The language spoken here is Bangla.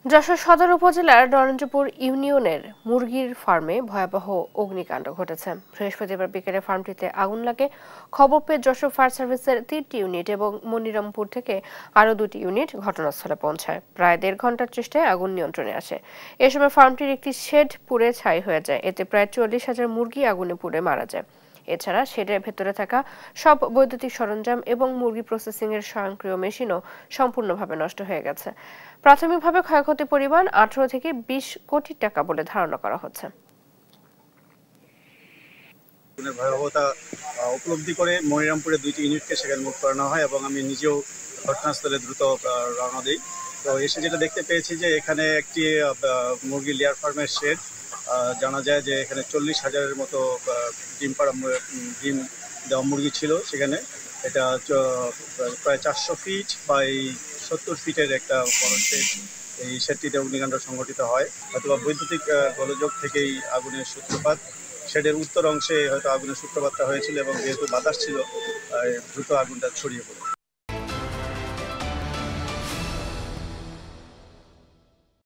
যশোর সদর উপজেলার নরেন্দ্রপুর ইউনিয়নের মুরগির ফার্মে ভয়াবহ অগ্নিকাণ্ড ঘটেছে। বৃহস্পতিবার বিকেলে ফার্মটিতে আগুন লাগে। খবর পেয়ে যশোর ফায়ার সার্ভিসের 3টি ইউনিট এবং মনিরামপুর থেকে আরও 2টি ইউনিট ঘটনাস্থলে পৌঁছায়। প্রায় 1.5 ঘন্টার চেষ্টায় আগুন নিয়ন্ত্রণে আসে। এ সময় ফার্মটির একটি শেড পুড়ে ছাই হয়ে যায়। এতে প্রায় 40,000 মুরগি আগুনে পুড়ে মারা যায়। এছাড়া শেডের ভেতরে থাকা সব বৈদ্যুতিক সরঞ্জাম এবং মুরগি প্রসেসিং এর স্বয়ংক্রিয় মেশিনও সম্পূর্ণভাবে নষ্ট হয়ে গেছে। প্রাথমিকভাবে ক্ষয়ক্ষতির পরিমাণ 18 থেকে 20 কোটি টাকা বলে ধারণা করা হচ্ছে। ভয়াবহতা উপলব্ধি করে মনিরামপুরে 2টি ইউনিটকে সেখানে মুভ করানো হয় এবং আমি নিজেও ঘটনাস্থলে দ্রুত রওনা দিই। তো এসে যেটা দেখতে পেয়েছি যে এখানে একটি মুরগি লেয়ার ফার্মের শেড। জানা যায় যে এখানে 40,000-এর মতো ডিম দেওয়া মুরগি ছিল সেখানে। এটা প্রায় 400 ফিট বাই 70 ফিটের একটা বড় শেড। এই শেডটিতে অগ্নিকাণ্ড সংঘটিত হয়, অথবা বৈদ্যুতিক গোলযোগ থেকেই আগুনের সূত্রপাত। শেডের উত্তর অংশে হয়তো আগুনের সূত্রপাতটা হয়েছিল এবং যেহেতু বাতাস ছিল দ্রুত আগুনটা ছড়িয়ে পড়ে।